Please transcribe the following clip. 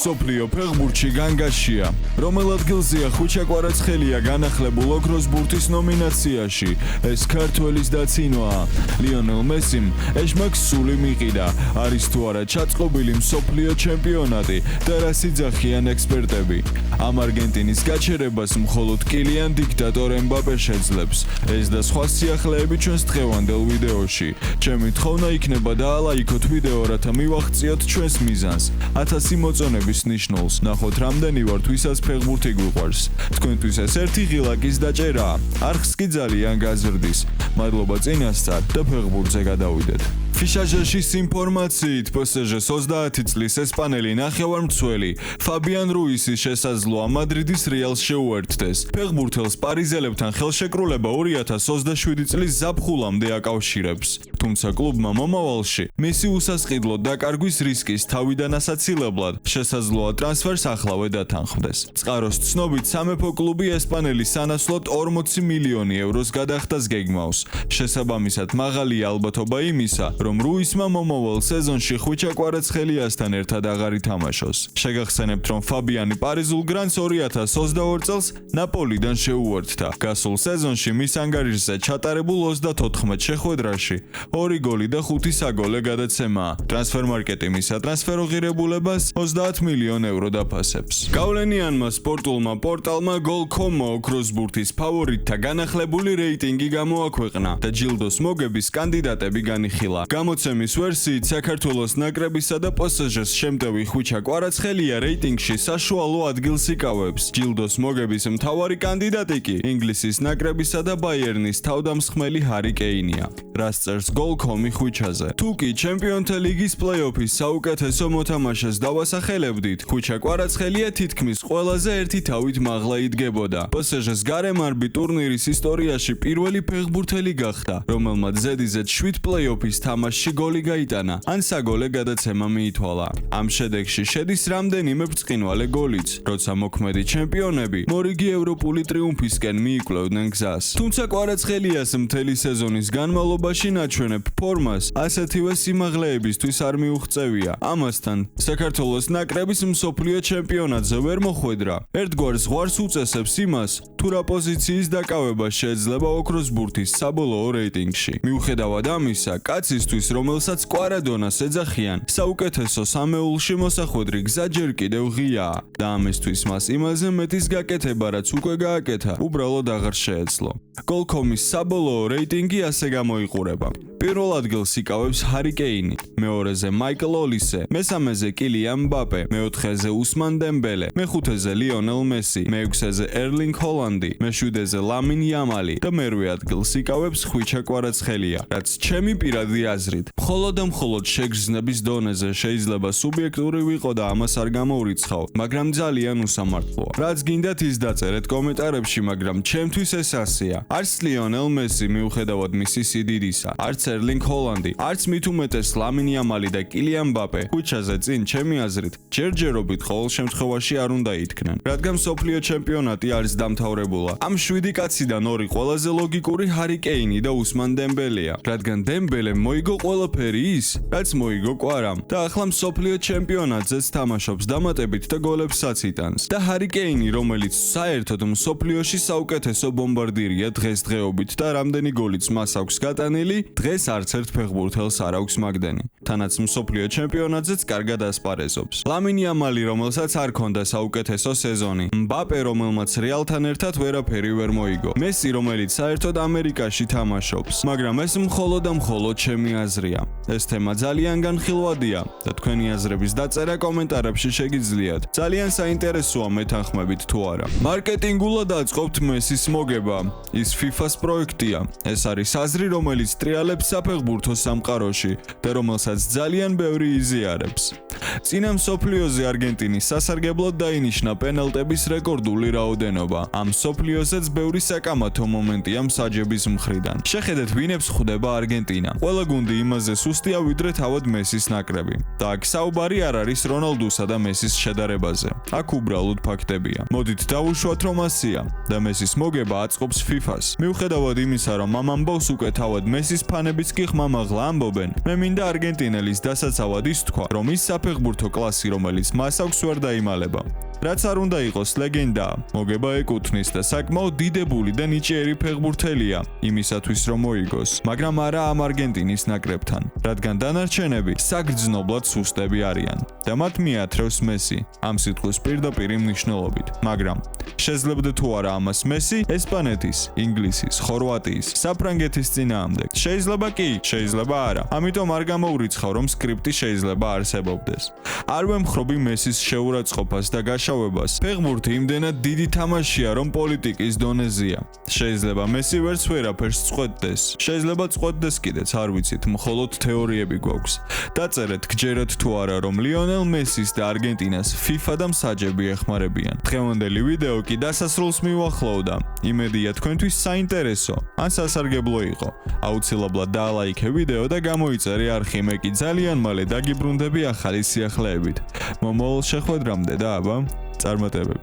მსოფლიო ფეხბურთში განგაშია. რომელ ადგილზეა ხვიჩა კვარაცხელია განახლებულ ოქროს ბურთის ნომინაციაში? ეს ქართველის დაცინვაა. ლიონელ მესიმ ეშმაკს სული მიყიდა. არის თუ არა ჩაწყობილი მსოფლიო ჩემპიონატი და რას იძახიან ექსპერტები? ამ არგენტინის გაჩერებას მხოლოდ კილიან დიქტატორ ემბაპე შეძლებს. ეს და სხვა სიახლეები ჩვენს დღევანდელ ვიდეოში. ჩემი თხოვნა იქნება დაალაიქოთ ვიდეო, რათა მივახციოთ ჩვენს მიზანს 1000 მოწონების ნიშნულს. ნახოთ რამდენი ვართ, ვისაც ფეხბურთი გვიყვარს. თქვენთვის ეს ერთი ღილაკის დაჭერაა. არხს კი ძალიან გაზრდის. მადლობა წინასწარ და ფეხბურთზე გადავიდეთ. ფიშაჟაშის ინფორმაციით PSG-ს 30 წლის ესპანელი ნახევარმცველი ფაბიან რუისის შესაძლოა მადრიდის რეალს შეუერთდეს. ფეხბურთელს პარიზელებთან ხელშეკრულება 2027 წლის ზაფხულამდე აკავშირებს. თუმცა კლუბმა მომავალში მისი უსასყიდლო დაკარგვის რისკის თავიდან ასაცილებლად შესაძლოა ტრანსფერს ახლავე დათანხმდეს. წყაროს ცნობით სამეფო კლუბი ესპანელი სანაცვლოდ 40 მილიონი ევროს გადახდას გეგმავს. შესაბამისად მაღალია ალბათობა იმისა, რომ რუისმა მომავალ სეზონში ხვიჩა კვარაცხელიასთან ერთად აღარ ითამაშოს. შეგახსენებთ, რომ ფაბიანი პარიზულ გრანს 2022 წელს ნაპოლიდან შეუერთდა. გასულ სეზონში მის ანგარიშზე ჩატარებულ 34 შეხვედრაში 2 გოლი და 5 საგოლე გადაცემაა. ტრანსფერმარკეტი მის სატრანსფერო ღირებულებას 30 მილიონ ევრო დაფასებს. გავლენიანმა სპორტულმა პორტალმა Goal.com-მა ოქროს ბურთის ფავორიტთა განახლებული რეიტინგი გამოაქვეყნა და ჯილდოს მოგების კანდიდატები განიხილა. გამოცემის ვერსიით საქართველოს ნაკრებისა და PSG-ს შემტევი ხვიჩა კვარაცხელია რეიტინგში საშუალო ადგილს იკავებს. ჯილდოს მოგების მთავარი კანდიდატი კი ინგლისის ნაკრებისა და ბაიერნის თავდამსხმელი ჰარი კეინია. რას წერს Goal.com-ი ხვიჩაზე? თუ კი ჩემპიონთა ლიგის პლეი-ოფის საუკეთესო მოთამაშეს დავასახელებდით, ხვიჩა კვარაცხელია თითქმის ყველაზე ერთი თავით მაღლა იდგებოდა. PSG-ს გარემარბი ტურნირის ისტორიაში პირველი ფეხბურთელი გახდა, რომელმაც ზედიზედ 7 პლეი-ოფის თამაშში გოლი გაიტანა, ან საგოლე გადაცემა მიითვალა. ამ შედეგში შედის რამდენიმე ბრწყინვალე გოლიც, როცა მოქმედი ჩემპიონები მორიგი ევროპული ტრიუმფისკენ მიიკვლევდნენ გზას. თუმცა კვარაცხელიას მთელი სეზონის განმავლობაში ნაჩვენებ ფორმას ასეთივე სიმაღლეებისთვის არ მიუღწევია. ამასთან საქართველოს ნაკრების მსოფლიო ჩემპიონატზე ვერ მოხვედრა. ერთგვარ ზღვარს უწესებს იმას, თუ რა პოზიციის დაკავება შეიძლება ოქროს ბურთის საბოლოო რეიტინგში. მიუხედავად ამისა, კაცისთვის, რომელსაც კვარადონას ეძახიან, საუკეთესო სამეულში მოსახვედრი გზა ჯერ კიდევ ღიაა და ამისთვის მას იმაზე მეტის გაკეთება, რაც უკვე გააკეთა, უბრალოდ აღარ შეეძლო. Goal.com-ის საბოლოო რეიტინგი ასე გამოიყურება. პირველ ადგილს იკავებს ჰარი კეინი, მეორეზე მაიკლ ოლისე, მესამეზე კილიან მბაპე, მეოთხეზე უსმან დემბელე, მეხუთეზე ლიონელ მესი, მეექვსეზე ერლინგ ჰოლანდი, მეშვიდეზე ლამინ იამალი და მერვე ადგილს იკავებს ხვიჩა კვარაცხელია, რაც ჩემი პირადი აზრით მხოლოდ და მხოლოდ შეგრძნების დონეზე შეიძლება სუბიექტური ვიყო და ამას არ გამოურიცხავ, მაგრამ ძალიან უსამართლოა. რაც გინდათ ის დაწერეთ კომენტარებში, მაგრამ ჩემთვის ეს ასეა. არც ლიონელ მესი მიუხედავად მისი სიდიდისა, არც ერლინგ ჰოლანდი, არც მით უმეტეს ლამინ იამალი და კილიან მბაპე ხვიჩაზე წინ ჩემი აზრით ჯერჯერობით ყოველ შემთხვევაში არ უნდა ითქმენ, რადგან მსოფლიო ჩემპიონატი არის დამთავრებულა. ამ 7 კაციდან 2 ყველაზე ლოგიკური ჰარი კეინი და უსმან დემბელეა, რადგან დემბელემ მოიგო ყველაფერი ის, რაც მოიგო კვარამ და ახლა მსოფლიო ჩემპიონატზეც თამაშობს დამატებით და გოლებსაც იტანს. და ჰარი კეინი, რომელიც საერთოდ მსოფლიოში საუკეთესო ბომბარდირია დღესდღეობით და რამდენი გოლიც მას აქვს გატანილი, დღეს არც ერთ ფეხბურთელს არ აქვს მაგდენი. თანაც მსოფლიო ჩემპიონატზეც კარგად ასპარეზობს. ლამინ იამალი, რომელსაც არ ჰქონდა საუკეთესო სეზონი, მბაპე, რომელმაც რეალთან ერთად ვერაფერი ვერ მოიგო, მესი, რომელიც საერთოდ ამერიკაში თამაშობს, მაგრამ ეს მხოლოდ და მხოლოდ ჩემი აზრია. ეს თემა ძალიან განხილვადია და თქვენი აზრების დაწერა კომენტარებში შეგიძლიათ. ძალიან საინტერესოა მეთანხმებით თუ არა. მარკეტინგულად აწყობთ მესის მოგება. ის FIFA-ს პროექტია. ეს არის აზრი, რომელიც ტრიალებს საფეხბურთო სამყაროში და რომელსაც ძალიან ბევრი იზიარებს. წინა მსოფლიოზე არგენტინის სასარგებლოდ დაინიშნა პენალტების რეკორდული რაოდენობა. ამ მსოფლიოზეც ბევრი საკამათო მომენტია მსაჯების მხრიდან. შეხედეთ, ვინებს ხვდება არგენტინა. ყველა გუნდი ფეხბურთელი იმაზე სუსტია, ვიდრე თავად მესის ნაკრები. და აქ საუბარი არ არის რონალდუსა და მესის შედარებაზე. აქ უბრალოდ ფაქტებია. მოდით დავუშვათ, რომ ასია და მესის მოგება აწყობს FIFA-ს. მიუხედავად იმისა, რომ ამ ამბავს უკვე თავად მესის ფანებიც კი ხმამაღლა ამბობენ, მე მინდა არგენტინელის დასაცავად ის თქვა, რომ ის საფეხბურთო კლასი, რომელიც მას აქვს, ვერ დაიმალება. რაც არ უნდა იყოს ლეგენდა, მოგება ეკუთვნის და საკმაოდ დიდებული და ნიჭიერი ფეხბურთელია იმისათვის, რომ მოიგოს, მაგრამ არა ამ არგენტინის ნაკრებთან, რადგან დანარჩენები საგრძნობლად სუსტები არიან და მათ მიათრევს მესი ამ სიტყვის პირდაპირი მნიშვნელობით, მაგრამ შეძლებდა თუ არა ამას მესი ესპანეთის, ინგლისის, ხორვატიის, საფრანგეთის წინააღმდეგ? შეიძლება კი, შეიძლება არა. ამიტომ არ გამოურიცხავ, რომ სკრიპტი შეიძლება არსებობდეს. არ ვემხრობი მესის შეურაცხყოფას და გაშავებას. ფეხბურთი იმდენად დიდი თამაშია, რომ პოლიტიკის დონეზეა. შეიძლება მესი ვერც ვერაფერს წყვეტდეს. შეიძლება წყვეტდეს კიდეც, არ ვიცით, მხოლოდ თეორიები გვაქვს. დაწერეთ, გჯერათ თუ არა, რომ ლიონელ მესის და არგენტინას FIFA და მსაჯები ეხმარებიან. დღევანდელი ვიდეო კი დასასრულს მიუახლოვდა. იმედია თქვენთვის საინტერესო ან სასარგებლო იყო. აუცილებლად დაალაიქე ვიდეო და გამოიწერე არხი, მე კი ძალიან მალე დაგიბრუნდები ახალი სიახლეებით. მომავალ შეხვედრამდე და აბა, წარმატებები.